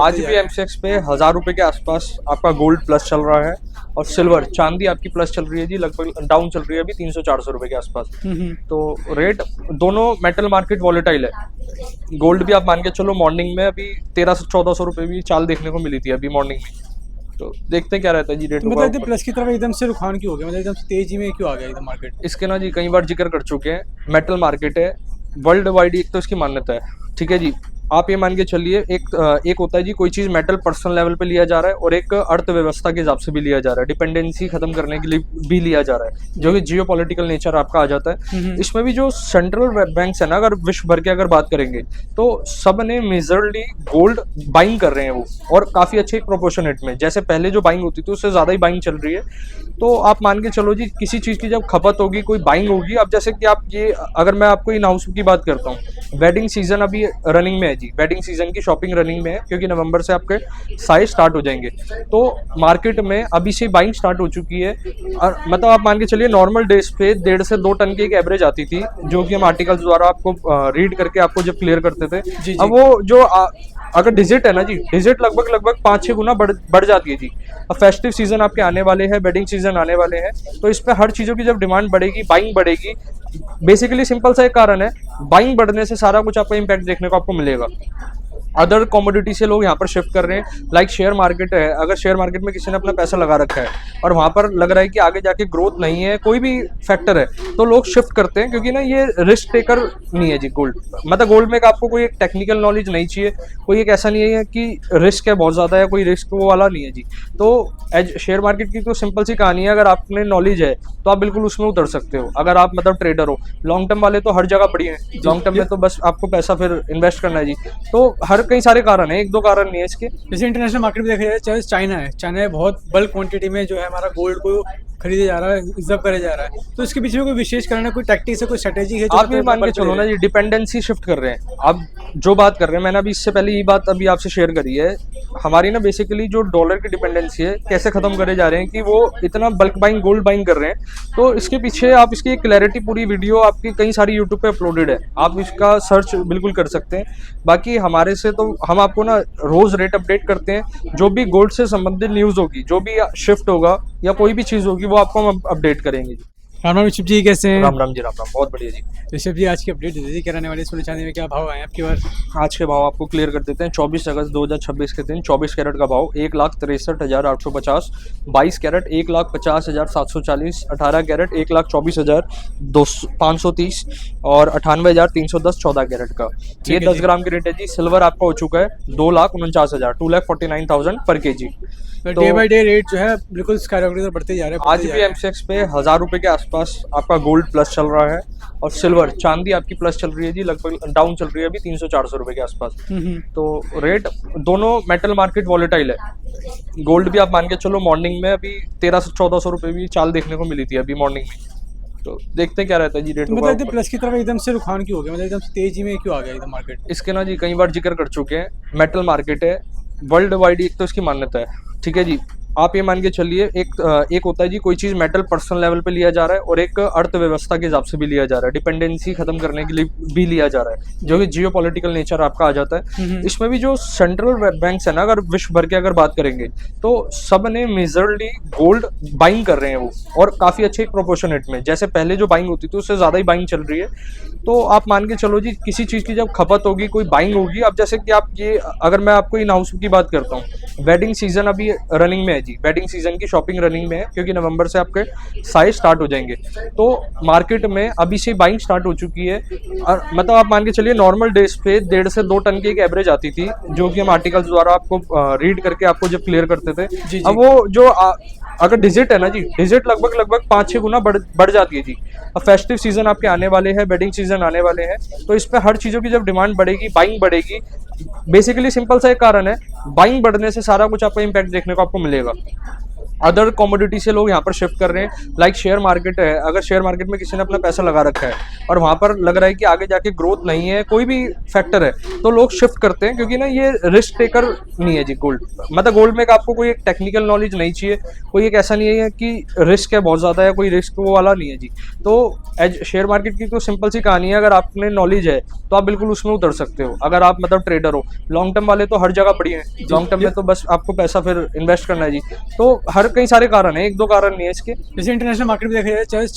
आज भी एमसीएक्स पे 1000 रुपए के आसपास आपका गोल्ड प्लस चल रहा है और सिल्वर चांदी आपकी प्लस चल रही है जी, लगभग डाउन चल रही है अभी 300-400 रुपए के आसपास। तो रेट दोनों मेटल मार्केट वॉलेटाइल है। गोल्ड भी आप मान के चलो मॉर्निंग में अभी 1300-1400 रुपए भी चाल देखने को मिली थी अभी मॉर्निंग में। तो देखते हैं क्या रहता है जी रेट। मतलब एकदम प्लस की तरफ एकदम से रुखान क्यों हो गया, मतलब एकदम से तेजी में क्यों आ गया एकदम मार्केट? इसके ना जी कई बार जिक्र कर चुके हैं, मेटल मार्केट है वर्ल्ड वाइड, एक तो इसकी मान्यता है, ठीक है जी। आप ये मान के चलिए एक होता है जी कोई चीज़ मेटल पर्सनल लेवल पे लिया जा रहा है और एक अर्थव्यवस्था के हिसाब से भी लिया जा रहा है, डिपेंडेंसी खत्म करने के लिए भी लिया जा रहा है, जो कि जियो पॉलिटिकल नेचर आपका आ जाता है। इसमें भी जो सेंट्रल बैंक्स है ना, अगर विश्व भर के अगर बात करेंगे तो सब ने मेजरली गोल्ड बाइंग कर रहे हैं वो, और काफ़ी अच्छे प्रोपोर्शनेट में। जैसे पहले जो बाइंग होती थी उससे ज़्यादा ही बाइंग चल रही है। तो आप मान के चलो जी किसी चीज़ की जब खपत होगी, कोई बाइंग होगी। अब जैसे कि आप ये, अगर मैं आपको इन हाउस की बात करता हूँ, वेडिंग सीजन अभी रनिंग में है जी, वेडिंग सीजन की शॉपिंग रनिंग में है, क्योंकि नवंबर से आपके साइज स्टार्ट हो जाएंगे। तो मार्केट में अभी से बाइंग स्टार्ट हो चुकी है। और मतलब आप मान के चलिए नॉर्मल डेज पे 1.5 से 2 टन की एक एवरेज आती थी, जो कि हम आर्टिकल्स द्वारा आपको रीड करके आपको जब क्लियर करते थे। अब वो जो अगर डिजिट है ना जी, डिजिट लगभग 5-6 गुना बढ़ जाती है जी। अब फेस्टिव सीजन आपके आने वाले हैं, वेडिंग सीजन आने वाले हैं, तो इस पे हर चीज़ों की जब डिमांड बढ़ेगी, बाइंग बढ़ेगी। बेसिकली सिंपल सा एक कारण है, बाइंग बढ़ने से सारा कुछ आपको इम्पैक्ट देखने को आपको मिलेगा। अदर कमोडिटी से लोग यहाँ पर शिफ्ट कर रहे हैं, लाइक शेयर मार्केट है। अगर शेयर मार्केट में किसी ने अपना पैसा लगा रखा है और वहाँ पर लग रहा है कि आगे जाके ग्रोथ नहीं है, कोई भी फैक्टर है, तो लोग शिफ्ट करते हैं, क्योंकि ना ये रिस्क टेकर नहीं है जी गोल्ड। मतलब गोल्ड में आपको कोई एक टेक्निकल नॉलेज नहीं चाहिए, कोई एक ऐसा नहीं है कि रिस्क है बहुत ज़्यादा है, कोई रिस्क वो वाला नहीं है जी। तो एज शेयर मार्केट की तो सिंपल सी कहानी है, अगर आपने नॉलेज है तो आप बिल्कुल उसमें उतर सकते हो, अगर आप मतलब ट्रेडर हो। लॉन्ग टर्म वाले तो हर जगह बढ़िया है, लॉन्ग टर्म में तो बस आपको पैसा फिर इन्वेस्ट करना है जी। तो हर कई सारे कारण है, एक दो कारण नहीं है इसके। जैसे इंटरनेशनल मार्केट में देखा जाए, चाहे चाइना है बहुत बल्क क्वांटिटी में जो है हमारा गोल्ड को खरीदे जा रहा है, रिजर्व करे जा रहा है। तो इसके पीछे कोई विशेष कारण है, कोई टैक्टिक्स है, कोई स्ट्रेटेजी है? आप ये मान के चलो ना जी, डिपेंडेंसी शिफ्ट कर रहे हैं। अब जो बात कर रहे हैं, मैंने अभी इससे पहले ये बात अभी आपसे शेयर करी है, हमारी ना बेसिकली जो डॉलर की डिपेंडेंसी है कैसे खत्म करे जा रहे हैं, कि वो इतना बल्क बाइंग गोल्ड बाइंग कर रहे हैं। तो इसके पीछे आप इसकी क्लैरिटी, पूरी वीडियो आपकी कई सारी यूट्यूब पे अपलोडेड है, आप इसका सर्च बिल्कुल कर सकते हैं। बाकी हमारे से तो हम आपको ना रोज रेट अपडेट करते हैं, जो भी गोल्ड से संबंधित न्यूज़ होगी, जो भी शिफ्ट होगा या कोई भी चीज़ होगी, वो आपको हम अपडेट करेंगे जी। राम राम ऋषभ जी, कैसे हैं? राम राम जी, राम राम, बहुत बढ़िया जी। ऋषभ जी, आज की अपडेट दे दीजिए, क्या रहने वाली सोने चांदी में, क्या भाव आए आपकी बार? आज के भाव आपको क्लियर कर देते हैं। 24 अगस्त 2026 के दिन 24 कैरेट का भाव 1,63,850, 22 कैरेट 1,50,740, 18 कैरेट 1,24,530 और 98,310 14 कैरेट का। ये 10 ग्राम की रेट है जी। सिल्वर आपका हो चुका है 2,49,000, 2,49,000 पर केजी। तो डे बाय डे रेट जो है बिल्कुल स्काईरॉकेट बढ़ते जा रहे हैं। आज भी एमसीएक्स पे 1000 रुपए के आसपास आपका गोल्ड प्लस चल रहा है और सिल्वर चांदी आपकी प्लस चल रही है जी, लगभग डाउन चल रही है अभी 300-400 रुपए के आसपास। तो रेट दोनों मेटल मार्केट वॉलेटाइल है। गोल्ड भी आप मान के चलो मॉर्निंग में अभी 1300-1400 रुपए भी चाल देखने को मिली थी अभी मॉर्निंग में। तो देखते हैं क्या रहता है जी रेट। मतलब एकदम प्लस की तरफ एकदम से रुखान क्यों हो गया, मतलब एकदम से तेजी में क्यों आ गया एकदम मार्केट? इसके ना जी कई बार जिक्र कर चुके हैं, मेटल मार्केट है वर्ल्ड वाइड, एक तो इसकी मान्यता है, ठीक है जी। आप ये मान के चलिए एक होता है जी कोई चीज़ मेटल पर्सनल लेवल पे लिया जा रहा है और एक अर्थव्यवस्था के हिसाब से भी लिया जा रहा है, डिपेंडेंसी खत्म करने के लिए भी लिया जा रहा है, जो कि जियो पॉलिटिकल नेचर आपका आ जाता है। इसमें भी जो सेंट्रल बैंक्स है ना, अगर विश्व भर के अगर बात करेंगे तो सब ने मेजरली गोल्ड बाइंग कर रहे हैं वो, और काफ़ी अच्छे प्रोपोर्शनेट में। जैसे पहले जो बाइंग होती थी उससे ज़्यादा ही बाइंग चल रही है। तो आप मान के चलो जी किसी चीज़ की जब खपत होगी, कोई बाइंग होगी। अब जैसे कि आप ये, अगर मैं आपको इन हाउस की बात करता हूँ, वेडिंग सीजन अभी रनिंग में है जी, वेडिंग सीजन की शॉपिंग रनिंग में है, क्योंकि नवंबर से आपके साइज स्टार्ट हो जाएंगे। तो मार्केट में अभी से बाइंग स्टार्ट हो चुकी है। और मतलब आप मान के चलिए नॉर्मल डेज पे 1.5 से 2 टन की एक एवरेज आती थी, जो कि हम आर्टिकल्स द्वारा आपको रीड करके आपको जब क्लियर करते थे। अब वो जो अगर डिजिट है ना जी, डिजिट लगभग 5-6 गुना बढ़ जाती है जी। अब फेस्टिव सीजन आपके आने वाले हैं, वेडिंग सीजन आने वाले हैं, तो इस पे हर चीज़ों की जब डिमांड बढ़ेगी, बाइंग बढ़ेगी। बेसिकली सिंपल सा एक कारण है, बाइंग बढ़ने से सारा कुछ आपको इम्पैक्ट देखने को आपको मिलेगा। अदर कमोडिटी से लोग यहाँ पर शिफ्ट कर रहे हैं। लाइक शेयर मार्केट है, अगर शेयर मार्केट में किसी ने अपना पैसा लगा रखा है और वहाँ पर लग रहा है कि आगे जाके ग्रोथ नहीं है, कोई भी फैक्टर है, तो लोग शिफ्ट करते हैं, क्योंकि ना ये रिस्क टेकर नहीं है जी गोल्ड। मतलब गोल्ड में आपको कोई एक टेक्निकल नॉलेज नहीं चाहिए, कोई एक ऐसा नहीं है कि रिस्क है बहुत ज़्यादा, है कोई रिस्क वो वाला नहीं है जी। तो एज शेयर मार्केट की तो सिंपल सी कहानी है, अगर आपने नॉलेज है तो आप बिल्कुल उसमें उतर सकते हो, अगर आप मतलब ट्रेडर हो। लॉन्ग टर्म वाले तो हर जगह बढ़िया है, लॉन्ग टर्म में तो बस आपको पैसा फिर इन्वेस्ट करना है जी। तो हर कई सारे कारण है, एक दो कारण नहीं है इसके। जैसे इंटरनेशनल मार्केट में देखा जाए, चाहे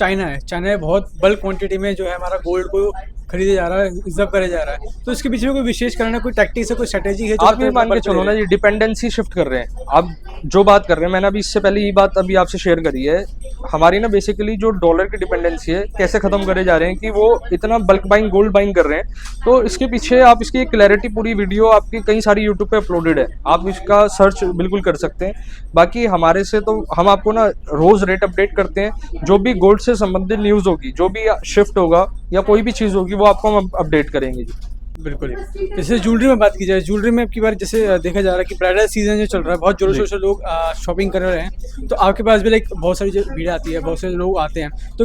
चाइना है बहुत बल्क क्वांटिटी में जो है हमारा गोल्ड को खरीदे जा रहा है, रिजर्व करे जा रहा है। तो इसके पीछे में कोई विशेष कारण है, कोई टैक्टिक्स है, कोई स्ट्रेटेजी है? आप ये मान के चलो ना जी, डिपेंडेंसी शिफ्ट कर रहे हैं। आप जो बात कर रहे हैं, मैंने अभी इससे पहले ये बात अभी आपसे शेयर करी है, हमारी ना बेसिकली जो डॉलर की डिपेंडेंसी है कैसे खत्म करे जा रहे हैं कि वो इतना बल्क बाइंग गोल्ड बाइंग कर रहे हैं। तो इसके पीछे आप इसकी क्लैरिटी पूरी वीडियो आपकी कई सारी यूट्यूब पे अपलोडेड है, आप इसका सर्च बिल्कुल कर सकते हैं। बाकी हमारे से तो हम आपको ना रोज रेट अपडेट करते हैं, जो भी गोल्ड से संबंधित न्यूज़ होगी, जो भी शिफ्ट होगा या कोई भी चीज़ होगी, वो आपको हम अपडेट करेंगे जी। बिल्कुल। जैसे ज्वेलरी में बात की जाए, ज्वेलरी में अब की बार जैसे देखा जा रहा है कि ब्राइडल सीजन जो चल रहा है, बहुत जोरों शोरों से लोग शॉपिंग कर रहे हैं। तो आपके पास भी लाइक बहुत सारी जो भीड़ आती है, बहुत सारे लोग आते हैं, तो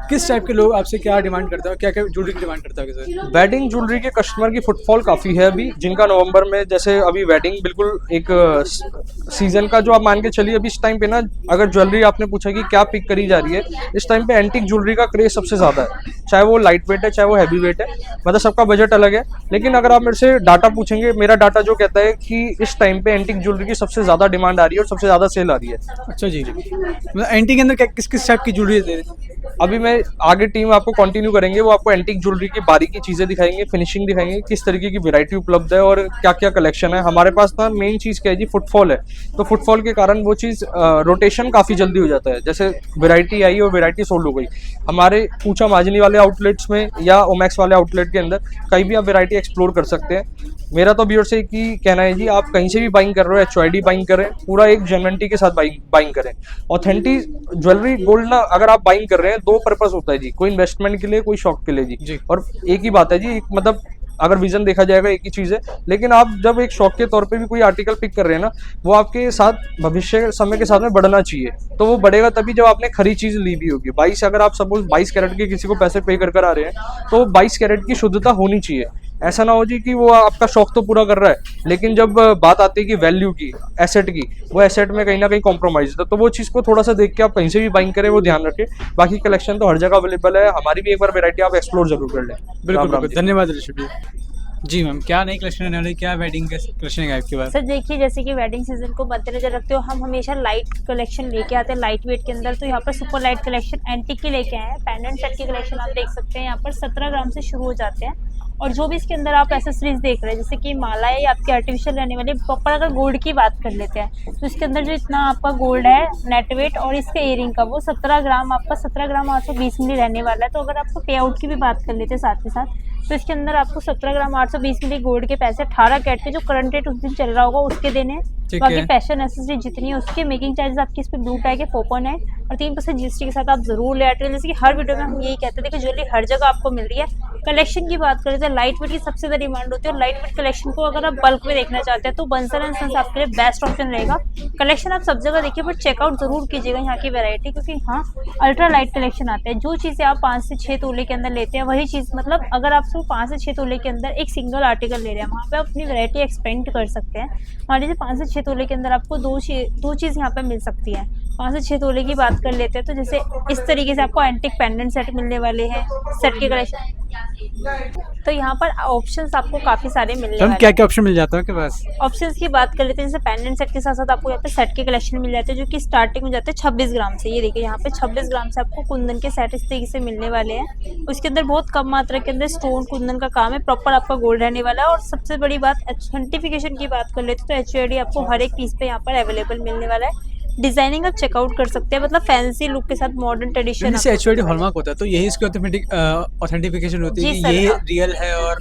किस टाइप के लोग आपसे क्या डिमांड करते हैं, क्या क्या ज्वेलरी की डिमांड करता है सर? वेडिंग ज्वेलरी के कस्टमर की फुटफॉल काफ़ी है अभी, जिनका नवंबर में, जैसे अभी वेडिंग बिल्कुल एक सीजन का जो आप मान के चलिए, अभी इस टाइम पे ना अगर ज्वेलरी आपने पूछा कि क्या पिक करी जा रही है, इस टाइम पे एंटिक ज्वेलरी का क्रेज सबसे ज़्यादा है, चाहे वो लाइट वेट है चाहे वो हैवी वेट है, मतलब सबका बजट अलग है। लेकिन अगर आप मेरे से डाटा पूछेंगे, मेरा डाटा जो कहता है कि इस टाइम पे एंटिक ज्वेलरी की सबसे ज़्यादा डिमांड आ रही है और सबसे ज़्यादा सेल आ रही है। अच्छा जी, मतलब एंटी के अंदर क्या किस किस टाइप की ज्वेलरी दे रहे हैं? अभी मैं आगे टीम आपको कंटिन्यू करेंगे, वो आपको एंटिक ज्वेलरी की बारीकी चीज़ें दिखाएंगे, फिनिशिंग दिखाएंगे, किस तरीके की वैरायटी उपलब्ध है और क्या क्या कलेक्शन है हमारे पास। ना मेन चीज़ क्या है जी, फुटफॉल है। तो फुटफॉल के कारण वो चीज़ रोटेशन काफ़ी जल्दी हो जाता है। जैसे वैरायटी आई और वैरायटी सोल्ड हो गई, हमारे पूछा माजनी वाले आउटलेट्स में या ओमैक्स वाले आउटलेट के अंदर कहीं भी आप वैरायटी एक्सप्लोर कर सकते हैं। मेरा तो व्यूअर से एक ही कहना है जी, आप कहीं से भी बाइंग कर रहे हो, HYD बाइंग करें, पूरा एक जेन्युइनिटी के साथ बाइंग करें। ऑथेंटिक ज्वेलरी गोल्ड ना अगर आप बाइंग कर रहे हैं, दो पर्पस होता है जी, कोई इन्वेस्टमेंट के लिए, कोई शौक के लिए जी। और एक ही बात है जी, मतलब अगर विजन देखा जाएगा एक ही चीज़ है। लेकिन आप जब एक शौक के तौर पे भी कोई आर्टिकल पिक कर रहे हैं ना, वो आपके साथ भविष्य समय के साथ में बढ़ना चाहिए। तो वो बढ़ेगा तभी जब आपने खरी चीज़ ली भी होगी। 22 अगर आप सपोज 22 कैरेट के किसी को पैसे पे कर आ रहे हैं, तो 22 कैरेट की शुद्धता होनी चाहिए। ऐसा ना हो जी कि वो आपका शौक तो पूरा कर रहा है, लेकिन जब बात आती है कि वैल्यू की, एसेट की, वो एसेट में कहीं ना कहीं कॉम्प्रोमाइज है। तो वो चीज़ को थोड़ा सा देख के आप कहीं से भी बाइंग करें, वो ध्यान रखें। बाकी कलेक्शन तो हर जगह अवेलेबल है, हमारी भी एक बार वैरायटी आप एक्सप्लोर जरूर कर लें। बिल्कुल बिल्कुल, धन्यवाद ऋषभ जी। जी मैम, क्या नई कलेक्शन आने वाली, क्या वेडिंग के कलेक्शन है आपके पास? सर देखिए, जैसे कि वेडिंग सीजन को मद्देनजर रखते हो हम हमेशा लाइट कलेक्शन लेके आते हैं, लाइट वेट के अंदर। तो यहाँ पर सुपर लाइट कलेक्शन एंटिक की लेके आए हैं। पेंडेंट सेट की कलेक्शन आप देख सकते हैं, यहाँ पर 17 ग्राम से शुरू हो जाते हैं। और जो भी इसके अंदर आप एसेसरीज देख रहे हैं, जैसे कि माला है, आपकी आर्टिफिशियल रहने वाली। प्रॉपर अगर गोल्ड की बात कर लेते हैं तो इसके अंदर जो इतना आपका गोल्ड है नेट वेट और इसके इयरिंग का, वो 17 ग्राम आपका 17 ग्राम 820 मिली रहने वाला है। तो अगर आपको पे आउट की भी बात कर लेते हैं साथ के साथ, तो इसके अंदर आपको 17 ग्राम 820 मिली गोल्ड के पैसे 18 कैरेट के जो करंट रेट उस दिन चल रहा होगा उसके देने हैं। बाकी फैशन एसेसरी जितनी है उसके मेकिंग चार्जेस आपकी इस पर ब्लू टैग है 4.9 और 3% GST के साथ आप जरूर ले आते हैं। जैसे कि हर वीडियो में हम यही कहते हैं, देखिए ज्वेलरी हर जगह आपको मिल रही है। कलेक्शन की बात करें तो लाइट वेट की सबसे ज़्यादा डिमांड होती है, और लाइट वेट कलेक्शन को अगर आप बल्क में देखना चाहते हैं तो बंसल एंड सन्स आपके लिए बेस्ट ऑप्शन रहेगा। कलेक्शन आप सब जगह देखिए, बट चेकआउट जरूर कीजिएगा यहाँ की वैरायटी, क्योंकि हाँ अल्ट्रा लाइट कलेक्शन आते हैं। जो चीज़ें आप 5 से 6 तोले के अंदर लेते हैं वही चीज़, मतलब अगर आप सिर्फ 5 से 6 तोले के अंदर एक सिंगल आर्टिकल ले रहे हैं, वहाँ पे आप अपनी वैरायटी एक्सपेंड कर सकते हैं। मान लीजिए 5 से 6 तोले के अंदर आपको दो चीज़ यहाँ पे मिल सकती है। 5 से 6 तोले की बात कर लेते हैं तो जैसे इस तरीके से आपको एंटिक पेंडेंट सेट मिलने वाले हैं, सेट के कलेक्शन। तो यहाँ पर ऑप्शंस आपको काफ़ी सारे मिलने वाले हैं। क्या क्या ऑप्शन मिल जाता है आपके पास? ऑप्शंस की बात कर लेते हैं, जैसे पेंडेंट सेट के साथ साथ आपको यहाँ पे सेट के कलेक्शन मिल जाते हैं, जो कि स्टार्टिंग में जाते हैं 26 ग्राम से। ये देखिए यहाँ पे 26 ग्राम से आपको कुंदन के सेट इस तरीके से मिलने वाले हैं। उसके अंदर बहुत कम मात्रा के अंदर स्टोन कुंदन का काम है, प्रॉपर आपका गोल्ड रहने वाला है। और सबसे बड़ी बात ऑथेंटिफिकेशन की बात कर लेते हैं तो HYD आपको हर एक पीस पे यहाँ पर अवेलेबल मिलने वाला है। डिजाइनिंग आप चेकआउट कर सकते हैं, मतलब फैंसी लुक के साथ मॉडर्न ट्रेडिशन। जैसे HYD हॉलमार्क होता है तो यही इसकी ऑथेंटिफिकेशन होती है कि ये रियल है और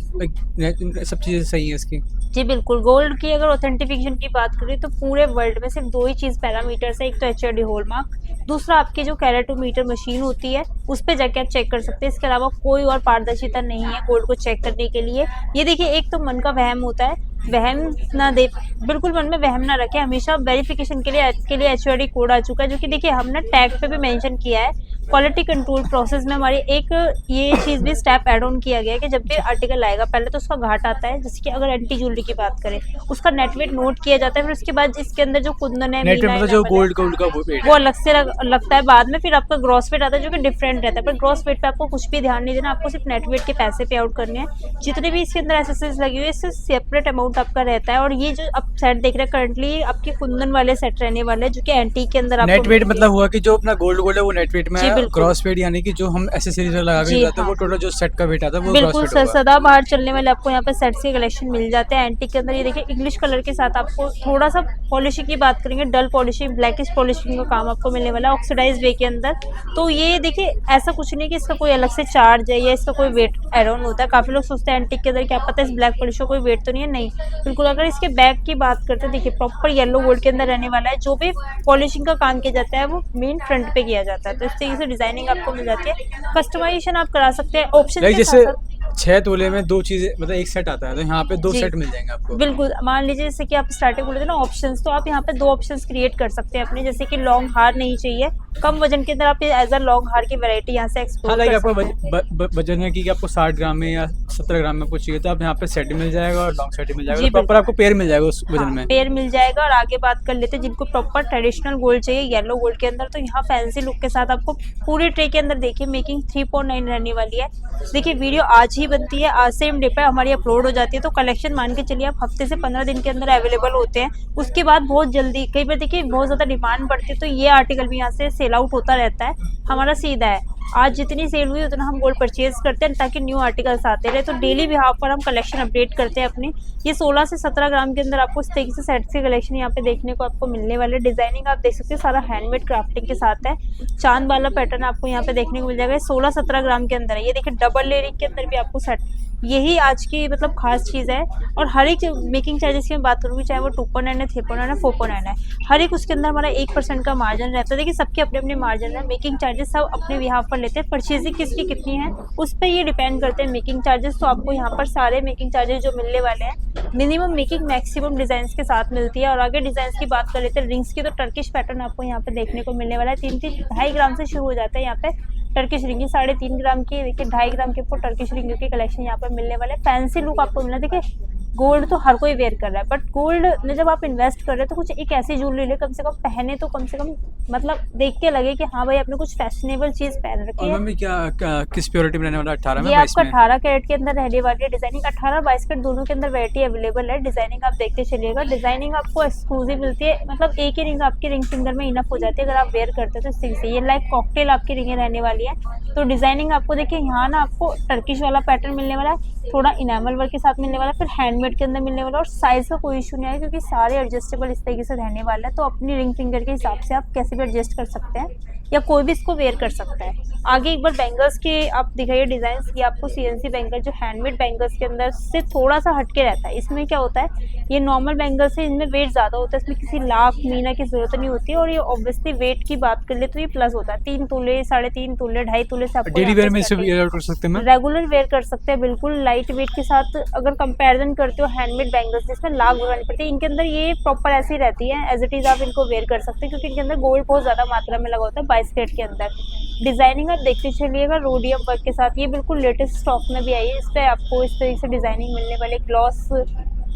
सब चीज़ें सही है इसकी। जी बिल्कुल, गोल्ड की अगर ऑथेंटिफिकेशन की बात करें तो पूरे वर्ल्ड में सिर्फ 2 ही चीज़ पैरामीटर्स है, एक तो HYD हॉलमार्क, दूसरा आपकी जो कैरेटोमीटर मशीन होती है उस पर जाके आप चेक कर सकते हैं। इसके अलावा कोई और पारदर्शिता नहीं है गोल्ड को चेक करने के लिए। ये देखिए, एक तो मन का वहम होता है, वहम ना दे, बिल्कुल मन में वहम ना रखें। हमेशा वेरिफिकेशन के लिए HOD कोड आ चुका है, जो कि देखिए हमने टैग पे भी मेंशन किया है। क्वालिटी कंट्रोल प्रोसेस में हमारी एक ये चीज़ भी स्टेप ऐड ऑन किया गया है कि जब भी आर्टिकल आएगा पहले तो उसका घाट आता है, जैसे कि अगर एंटी ज्वेलरी की बात करें उसका नेट वेट नोट किया जाता है, फिर उसके बाद इसके अंदर जो कुंदन है, नेट मीना है, मतलब जो नमक है, गोल्ड का उनका वो weight वो अलग से लगता है बाद में। फिर आपका ग्रॉस वेट आता है जो कि डिफरेंट रहता है, पर ग्रॉस वेट पे आपको कुछ भी ध्यान नहीं देना, आपको सिर्फ नेट वेट के पैसे पे आउट करने हैं। जितने भी इसके अंदर एसेसरीज लगी हुई है इससे सेपरेट अमाउंट आपका रहता है। और ये जो आप सेट देख रहे हैं करंटली आपके कुंदन वाले सेट रहने वाले हैं, जो कि एंटीक के अंदर आपको नेट वेट मतलब हुआ कि जो अपना गोल्ड है वो नेट वेट में जी, है, बिल्कुल। ग्रॉस वेट यानी कि जो हम एसेसरीज लगा के जी, जाते हैं वो हाँ। टोटल जो सेट का वेट आता है वो बिल्कुल ग्रॉस सर, वेट होगा। सदा बाहर चलने वाले आपको यहाँ पे सेट्स के कलेक्शन मिल जाते हैं। एंटीक के अंदर ये देखिए इंग्लिश कलर के साथ आपको थोड़ा सा पॉलिशिंग की बात करेंगे, डल पॉलिशिंग, ब्लैकिश पॉलिशिंग का काम आपको मिलने वाला है ऑक्सीडाइज वे के अंदर। तो ये देखिए ऐसा कुछ नहीं कि इसका कोई अलग से चार्ज है या इसका कोई वेट एड ऑन होता है। काफी लोग सोचते हैं एंटीक के अंदर क्या पता है इस ब्लैक पॉलिश का कोई वेट तो नहीं है, नहीं बिल्कुल। अगर इसके बैक की बात करते हैं देखिए प्रॉपर येलो गोल्ड के अंदर रहने वाला है। जो भी पॉलिशिंग का काम किया जाता है वो मेन फ्रंट पे किया जाता है, तो इस तरीके से डिजाइनिंग आपको मिल जाती है। कस्टमाइजेशन आप करा सकते हैं ऑप्शन लाइक के जैसे साथ साथ। 6 तोले में 2 चीजें मतलब एक सेट आता है, तो यहाँ पे 2 जी। सेट मिल जाएंगे आपको। बिल्कुल, मान लीजिए जैसे कि आप स्टार्टिंग बोले थे ना ऑप्शंस, तो आप यहाँ पे 2 ऑप्शंस क्रिएट कर सकते हैं अपने, जैसे कि लॉन्ग हार नहीं चाहिए, कम वजन के अंदर आप एज अ लॉन्ग हार की वैरायटी यहाँ से हाँ, एक्सप्लोर लाइक कर आपको सकते हैं। वजन है कि आपको 60 ग्राम में या 17 ग्राम में कुछ चाहिए तो आप यहाँ पे सेट मिल जाएगा और लॉन्ग सेट मिल जाएगा, जी, तो प्रॉपर बिल्कुल। आपको पेयर मिल जाएगा उस वजन हाँ, में। पेयर मिल जाएगा। और आगे बात कर लेते हैं जिनको प्रॉपर ट्रेडिशनल गोल्ड चाहिए येलो गोल्ड के अंदर, तो यहाँ फैंसी लुक के साथ आपको पूरी ट्रे के अंदर देखिए मेकिंग 3.9 रहने वाली है। देखिए वीडियो आज ही बनती है, आज सेम डे पे हमारी अपलोड हो जाती है, तो कलेक्शन मान के चलिए आप हफ्ते से 15 दिन के अंदर अवेलेबल होते हैं। उसके बाद बहुत जल्दी कई बार देखिए बहुत ज़्यादा डिमांड बढ़ती है, तो ये आर्टिकल भी यहाँ से सेल आउट होता रहता है। हमारा सीधा है आज जितनी सेल हुई उतना हम गोल्ड परचेज करते हैं ताकि न्यू आर्टिकल्स आते रहे। तो डेली बिहाफ पर हम कलेक्शन अपडेट करते हैं अपनी। ये 16 से 17 ग्राम के अंदर आपको इस तरीके से सेट्स के कलेक्शन यहाँ पे देखने को आपको मिलने वाले। डिजाइनिंग आप देख सकते हैं सारा हैंडमेड क्राफ्टिंग के साथ है। चांद वाला पैटर्न आपको यहाँ पे देखने को मिल जाएगा। 16-17 ग्राम के अंदर है। ये देखिए डबल लेयरिंग के अंदर भी आपको सेट, यही आज की मतलब खास चीज़ है। और हर एक मेकिंग चार्जेस की मैं बात करूँगी, चाहे वो 2.9 है, 3.9 है, 4.9 है, हर एक उसके अंदर हमारा 1% का मार्जिन रहता है। देखिए सबके अपने अपने मार्जिन है, मेकिंग चार्जेस सब अपने बिहाफ पर लेते हैं। परचेजिंग किसकी कितनी है उस पर ये डिपेंड करते हैं मेकिंग चार्जेस। तो आपको यहाँ पर सारे मेकिंग चार्जेस जो मिलने वाले हैं मिनिमम मेकिंग मैक्सिमम डिजाइन के साथ मिलती है। और आगे डिजाइन की बात कर लेते हैं रिंग्स की, तो टर्किश पैटर्न आपको यहाँ पे देखने को मिलने वाला है। 3-2.5 ग्राम से शुरू हो जाता है यहाँ पे टर्किश रिंग, 3.5 ग्राम की, देखिए 2.5 ग्राम के ऊपर टर्किश रिंग के कलेक्शन यहाँ पर मिलने वाले हैं। फैंसी लुक आपको मिलना है। देखिए गोल्ड तो हर कोई वेयर कर रहा है, बट गोल्ड में जब आप इन्वेस्ट कर रहे हो तो कुछ एक ऐसी ज्वेलरी ले कम से कम पहने, तो कम से कम मतलब देख के लगे कि हाँ भाई आपने कुछ फैशनेबल चीज पहन रखी और है। मम्मी क्या किस प्योरिटी में रहने वाला 18 में ये 22 आपका में? 18 कैरेट के अंदर रहने वाली है। डिजाइनिंग 18-22 कैरेट दोनों के अंदर वैरायटी अवेलेबल है। डिजाइनिंग आप देखते चलिएगा। डिजाइनिंग आपको एक्सक्लूसिव मिलती है, मतलब एक ही रिंग आपकी रिंग फिंगर में इनफ हो जाती है अगर आप वेयर करते हो तो इस तरीके से। ये लाइक कॉकटेल आपकी रिंगें रहने वाली है। तो डिजाइनिंग आपको देखिए यहाँ ना आपको टर्किश वाला पैटर्न मिलने वाला है, थोड़ा इनामल वर्क के साथ मिलने वाला है, फिर हैंडमेड के अंदर मिलने वाला है। और साइज का कोई इशू नहीं है क्योंकि सारे एडजस्टेबल इस तरीके से रहने वाला है। तो अपनी रिंग फिंगर के हिसाब से आप कैसे भी एडजस्ट कर सकते हैं या कोई भी इसको वेयर कर सकता है। आगे एक बार बैंगल्स के आप दिखाइए डिजाइन। ये आपको CNC बैंगल जो हैंडमेड बैंगल्स के अंदर से थोड़ा सा हटके रहता है। इसमें क्या होता है, ये नॉर्मल बैंगल्स है, इनमें वेट ज़्यादा होता है, इसमें किसी लाख मीना की जरूरत नहीं होती है। और ये ऑब्वियसली वेट की बात कर ले तो ये प्लस होता है 3 तोले, 3.5 तोले, 2.5 तोले से आपको डेली वेयर में इसे वेयर आउट कर सकते हैं मैम? रेगुलर वेयर कर सकते हैं बिल्कुल लाइट वेट के साथ। अगर कंपैरिजन करते हो हैंडमेड बैंगल्स जिसमें लाख लगानी पड़ती है, इनके अंदर ये प्रॉपर ऐसी रहती है एज इट इज आप इनको वेयर कर सकते हैं क्योंकि इनके अंदर गोल्ड बहुत ज़्यादा मात्रा में लगा होता है 22 कैरेट के अंदर। डिजाइनिंग आप देखते चलिएगा रोडियम वर्क के साथ। ये बिल्कुल लेटेस्ट स्टॉक में भी आई है। इस पर आपको इस तरीके से डिजाइनिंग मिलने वाले, ग्लॉस,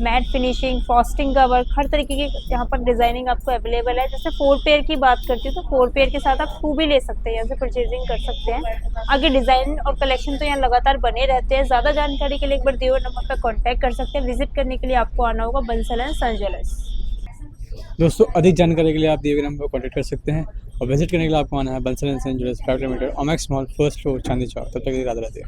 मैट फिनिशिंग, फ्रॉस्टिंग का वर्क, हर तरीके की यहाँ पर डिजाइनिंग आपको अवेलेबल है। जैसे 4 पेयर की बात करती हूँ तो 4 पेयर के साथ आप 2 भी ले सकते हैं, यहाँ से परचेजिंग कर सकते हैं। आगे डिजाइन और कलेक्शन तो यहाँ लगातार बने रहते हैं। ज़्यादा जानकारी के लिए एक बार दिए हुए नंबर पर कॉन्टैक्ट कर सकते हैं। विजिट करने के लिए आपको आना होगा बंसल एंड सन ज्वेलर्स। दोस्तों अधिक जानकारी के लिए आप दिए गए नंबर पर कॉन्टैक्ट कर सकते हैं और विजिट करने के लिए आपको आना है Bansal and son jewellers, private limited, Omaxe mall, first floor, Chandni Chowk. तब तक के लिए राधे राधे।